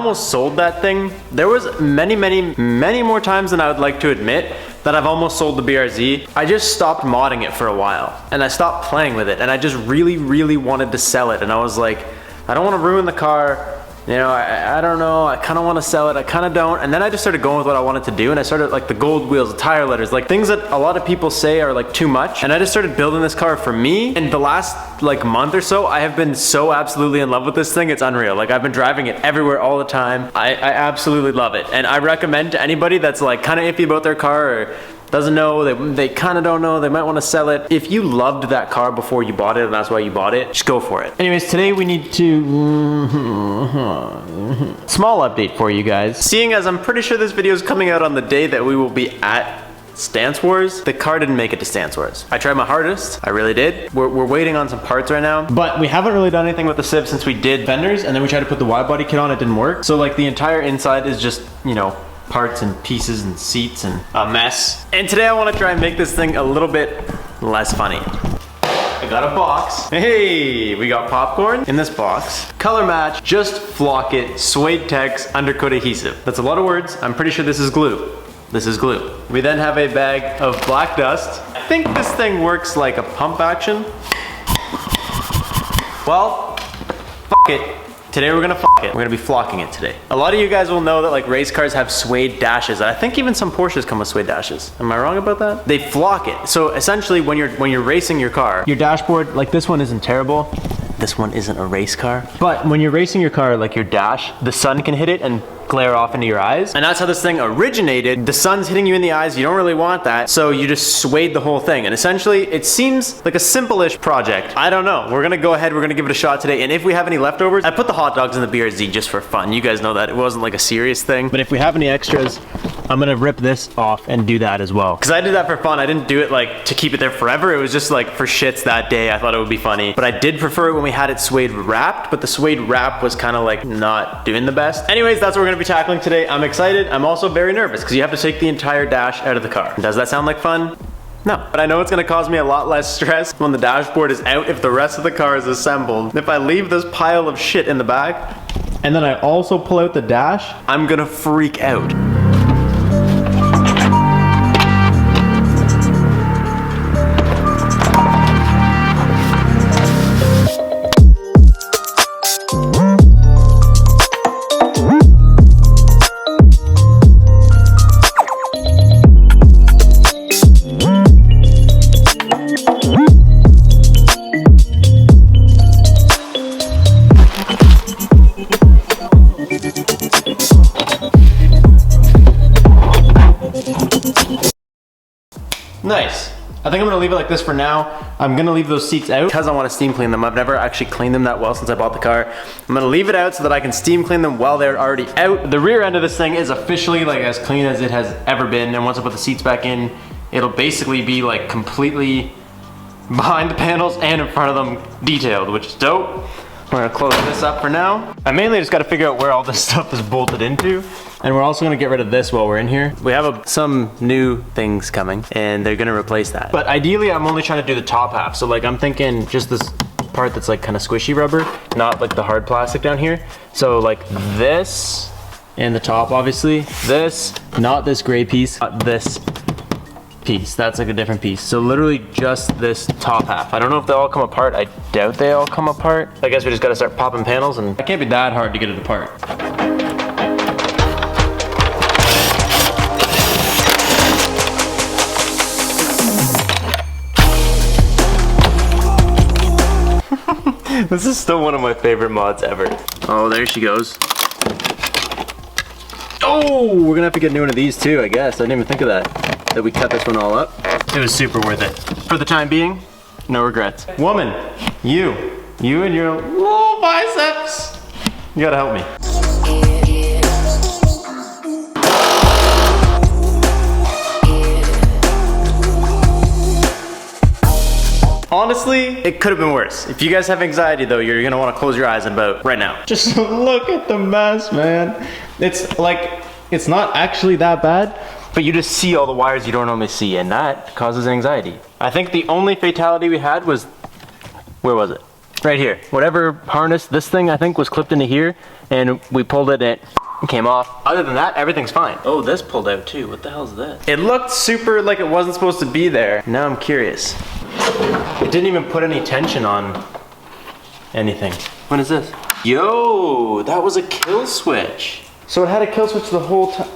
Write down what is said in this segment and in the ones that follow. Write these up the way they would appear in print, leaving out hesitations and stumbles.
almost sold that thing. There was many more times than I would like to admit that I've almost sold the BRZ. I just stopped modding it for a while and I stopped playing with it, and I just really wanted to sell it, and I was like, I don't want to ruin the car. You know, I don't know, I kind of want to sell it, I kind of don't. And then I just started going with what I wanted to do, and I started like the gold wheels, the tire letters, like things that a lot of people say are like too much. And I just started building this car for me. And the last like month or so, I have been so absolutely in love with this thing, it's unreal. Like I've been driving it everywhere all the time. I absolutely love it. And I recommend to anybody that's like kind of iffy about their car or doesn't know, they kind of don't know, they might want to sell it. If you loved that car before you bought it and that's why you bought it, just go for it. Anyways, today we need to... small update for you guys. Seeing as I'm pretty sure this video is coming out on the day that we will be at Stance Wars, the car didn't make it to Stance Wars. I tried my hardest, I really did. We're waiting on some parts right now, but we haven't really done anything with the Civ since we did fenders, and then we tried to put the wide body kit on, it didn't work. So like the entire inside is just, you know, parts and pieces and seats and a mess. And today I want to try and make this thing a little bit less funny. I got a box. Hey, we got popcorn in this box. Color match, just flock it, suede text, undercoat adhesive. That's a lot of words. I'm pretty sure this is glue. This is glue. We then have a bag of black dust. I think this thing works like a pump action. Well, fuck it. Today we're gonna fuck it. We're gonna be flocking it today. A lot of you guys will know that like race cars have suede dashes. I think even some Porsches come with suede dashes. Am I wrong about that? They flock it. So essentially when you're racing your car, your dashboard, like this one isn't terrible. This one isn't a race car. But when you're racing your car, like your dash, the sun can hit it and glare off into your eyes. And that's how this thing originated. The sun's hitting you in the eyes, you don't really want that, so you just suede the whole thing. And essentially, it seems like a simple-ish project. I don't know. We're gonna go ahead, we're gonna give it a shot today, and if we have any leftovers, I put the hot dogs in the BRZ just for fun. You guys know that. It wasn't like a serious thing. But if we have any extras, I'm gonna rip this off and do that as well. Because I did that for fun. I didn't do it like to keep it there forever. It was just like for shits that day. I thought it would be funny. But I did prefer it when we had it suede wrapped, but the suede wrap was kind of like not doing the best. Anyways, that's what we're gonna be tackling today. I'm excited. I'm also very nervous because you have to take the entire dash out of the car. Does that sound like fun? No. But I know it's gonna cause me a lot less stress when the dashboard is out if the rest of the car is assembled. If I leave this pile of shit in the back, and then I also pull out the dash, I'm gonna freak out. Nice. I think I'm gonna leave it like this for now. I'm gonna leave those seats out because I wanna steam clean them. I've never actually cleaned them that well since I bought the car. I'm gonna leave it out so that I can steam clean them while they're already out. The rear end of this thing is officially like as clean as it has ever been. And once I put the seats back in, it'll basically be like completely behind the panels and in front of them detailed, which is dope. We're gonna close this up for now. I mainly just gotta figure out where all this stuff is bolted into. And we're also gonna get rid of this while we're in here. We have some new things coming and they're gonna replace that. But ideally I'm only trying to do the top half. So like I'm thinking just this part that's like kind of squishy rubber, not like the hard plastic down here. So like this and the top obviously. This, not this gray piece, this piece. That's like a different piece. So literally just this top half. I don't know if they all come apart. I doubt they all come apart. I guess we just gotta start popping panels and it can't be that hard to get it apart. This is still one of my favorite mods ever. Oh, there she goes. Oh, we're gonna have to get a new one of these too, I guess. I didn't even think of that we cut this one all up. It was super worth it. For the time being, no regrets. Woman, you and your little biceps. You gotta help me. Honestly, it could have been worse. If you guys have anxiety though, you're gonna wanna close your eyes about right now. Just look at the mess, man. It's like, it's not actually that bad, but you just see all the wires you don't normally see, and that causes anxiety. I think the only fatality we had was, where was it? right here. Whatever harness, this thing I think was clipped into here, and we pulled it and it came off. Other than that, everything's fine. Oh, this pulled out too. What the hell is this? It looked super like it wasn't supposed to be there. Now I'm curious. It didn't even put any tension on anything. What is this? Yo, that was a kill switch. So it had a kill switch the whole time.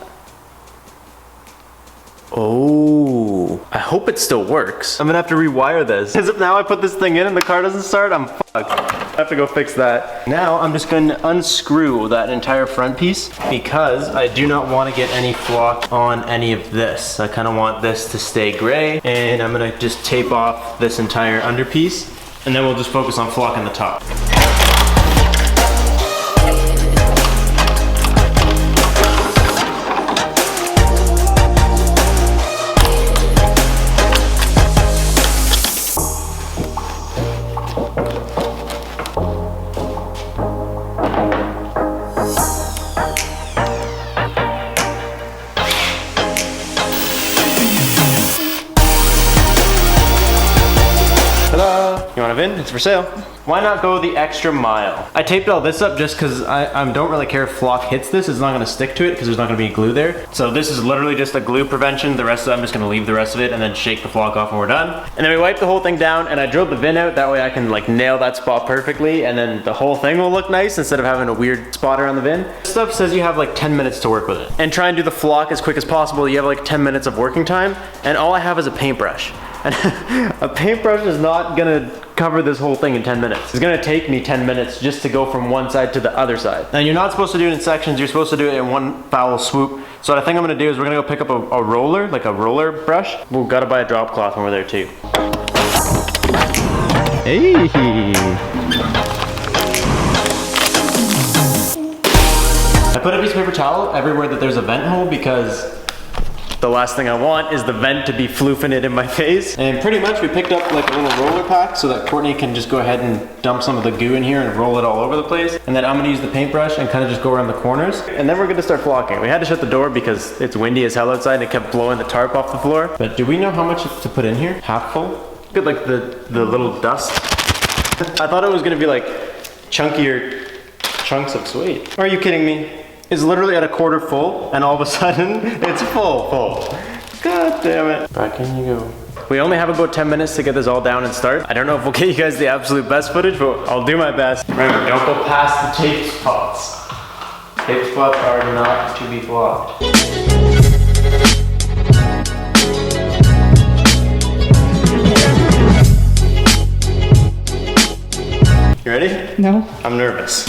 Oh, I hope it still works. I'm gonna have to rewire this. Because if now I put this thing in and the car doesn't start, I'm fucked. I have to go fix that. Now I'm just going to unscrew that entire front piece because I do not want to get any flock on any of this. I kind of want this to stay gray, and I'm gonna just tape off this entire underpiece, and then we'll just focus on flocking the top. You want a VIN? It's for sale. Why not go the extra mile? I taped all this up just because I don't really care if flock hits this. It's not going to stick to it because there's not going to be glue there. So this is literally just a glue prevention. The rest of it, I'm just going to leave the rest of it and then shake the flock off when we're done. And then we wipe the whole thing down, and I drilled the VIN out. That way I can like nail that spot perfectly, and then the whole thing will look nice instead of having a weird spot around the VIN. This stuff says you have like 10 minutes to work with it. And try and do the flock as quick as possible. You have like 10 minutes of working time, and all I have is a paintbrush. And a paintbrush is not gonna cover this whole thing in 10 minutes. It's gonna take me 10 minutes just to go from one side to the other side. And you're not supposed to do it in sections, you're supposed to do it in one foul swoop. So what I think I'm gonna do is we're gonna go pick up a roller, like a roller brush. We'll gotta buy a drop cloth when we're there too. Hey! I put a piece of paper towel everywhere that there's a vent hole because the last thing I want is the vent to be floofing it in my face. And pretty much we picked up like a little roller pack so that Courtney can just go ahead and dump some of the goo in here and roll it all over the place. And then I'm gonna use the paintbrush and kind of just go around the corners. And then we're gonna start flocking. We had to shut the door because it's windy as hell outside and it kept blowing the tarp off the floor. But do we know how much to put in here? Half full? Look at like the little dust. I thought it was gonna be like chunkier chunks of suede. Are you kidding me? It's literally at a quarter full, and all of a sudden, it's full. God damn it. Back in you go. We only have about 10 minutes to get this all down and start. I don't know if we'll get you guys the absolute best footage, but I'll do my best. Remember, don't go past the tape spots. Tape spots are not to be blocked. You ready? No. I'm nervous.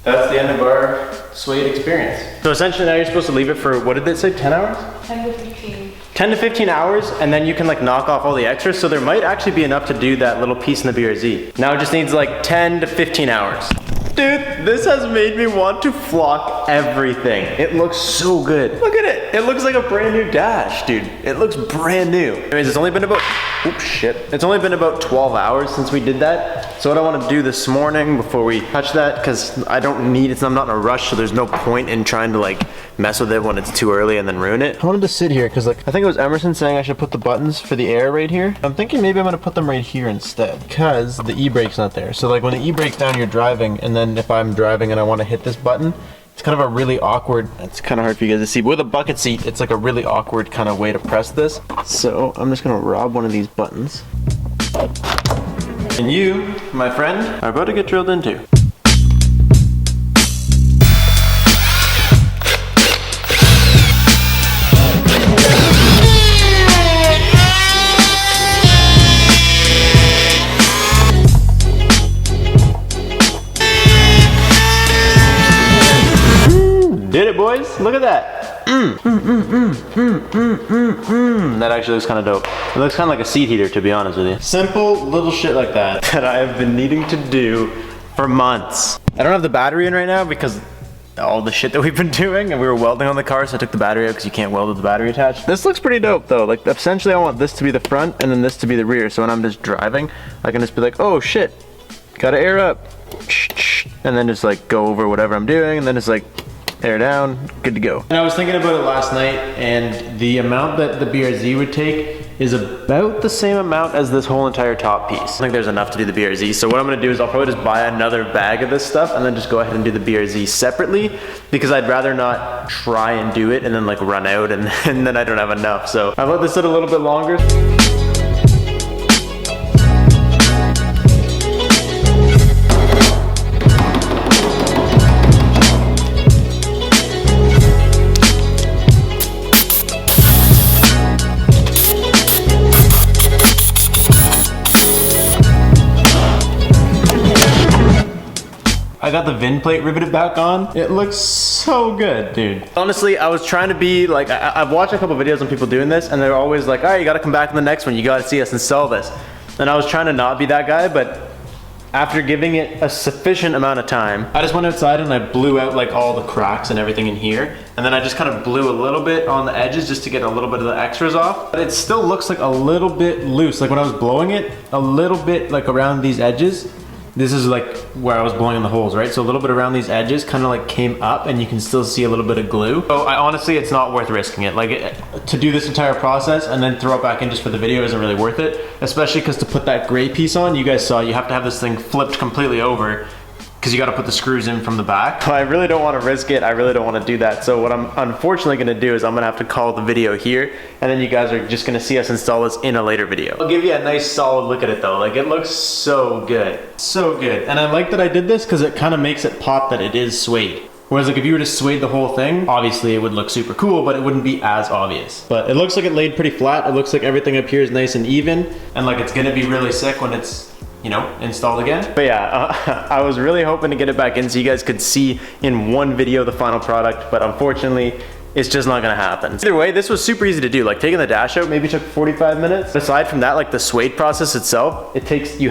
That's the end of our suede experience. So essentially now you're supposed to leave it for, what did they say, 10 hours? 10 to 15. 10 to 15 hours, and then you can like knock off all the extras, so there might actually be enough to do that little piece in the BRZ. Now it just needs like 10 to 15 hours. Dude, this has made me want to flock everything. It looks so good. Look at it. It looks like a brand new dash, dude. It looks brand new. Anyways, it's only been about, oops, shit. It's only been about 12 hours since we did that. So what I want to do this morning before we touch that, because I don't need it, I'm not in a rush, so there's no point in trying to like mess with it when it's too early and then ruin it. I wanted to sit here because like, I think it was Emerson saying I should put the buttons for the air right here. I'm thinking maybe I'm going to put them right here instead because the e-brake's not there. So like when the e-brake's down, you're driving, and then if I'm driving and I want to hit this button, it's kind of a really awkward, it's kind of hard for you guys to see, but with a bucket seat, it's like a really awkward kind of way to press this. So I'm just going to rob one of these buttons. And you, my friend, are about to get drilled into. Did it, boys? Look at that. That actually looks kind of dope. It looks kind of like a seat heater, to be honest with you. Simple little shit like that that I have been needing to do for months. I don't have the battery in right now because all the shit that we've been doing, and we were welding on the car, so I took the battery out because you can't weld with the battery attached. This looks pretty dope though. Like essentially I want this to be the front and then this to be the rear. So when I'm just driving, I can just be like, oh shit, gotta air up. and then just like go over whatever I'm doing, and then it's like air down, good to go. And I was thinking about it last night, and the amount that the BRZ would take is about the same amount as this whole entire top piece. I think there's enough to do the BRZ. So what I'm gonna do is I'll probably just buy another bag of this stuff and then just go ahead and do the BRZ separately, because I'd rather not try and do it and then like run out and then I don't have enough. So I've let this sit a little bit longer. I got the VIN plate riveted back on. It looks so good, dude. Honestly, I was trying to be like, I've watched a couple videos on people doing this, and they're always like, all right, you gotta come back in the next one. You gotta see us install this. And I was trying to not be that guy, but after giving it a sufficient amount of time, I just went outside and I blew out like all the cracks and everything in here. And then I just kind of blew a little bit on the edges just to get a little bit of the extras off. But it still looks like a little bit loose. Like when I was blowing it, a little bit like around these edges, this is like where I was blowing in the holes, right? So a little bit around these edges kind of like came up, and you can still see a little bit of glue. So honestly, it's not worth risking it. Like to do this entire process and then throw it back in just for the video isn't really worth it. Especially because to put that gray piece on, you guys saw, you have to have this thing flipped completely over, because you got to put the screws in from the back. I really don't want to risk it. I really don't want to do that. So what I'm unfortunately going to do is I'm going to have to call the video here, and then you guys are just going to see us install this in a later video. I'll give you a nice solid look at it though. Like it looks so good. So good. And I like that I did this because it kind of makes it pop that it is suede. Whereas like if you were to suede the whole thing, obviously it would look super cool, but it wouldn't be as obvious. But it looks like it laid pretty flat. It looks like everything up here is nice and even, and like it's going to be really sick when it's, you know, installed again. But yeah, I was really hoping to get it back in so you guys could see in one video the final product, but unfortunately, it's just not gonna happen. Either way, this was super easy to do. Like taking the dash out maybe took 45 minutes. Aside from that, like the suede process itself, it takes, you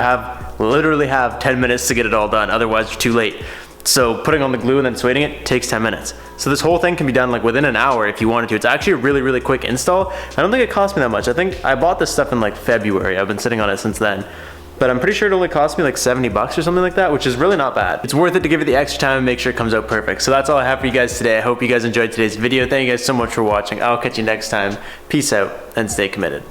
literally have 10 minutes to get it all done. Otherwise, you're too late. So putting on the glue and then sueding it takes 10 minutes. So this whole thing can be done like within an hour if you wanted to. It's actually a really, really quick install. I don't think it cost me that much. I think I bought this stuff in like February. I've been sitting on it since then. But I'm pretty sure it only cost me like 70 bucks or something like that, which is really not bad. It's worth it to give it the extra time and make sure it comes out perfect. So that's all I have for you guys today. I hope you guys enjoyed today's video. Thank you guys so much for watching. I'll catch you next time. Peace out and stay committed.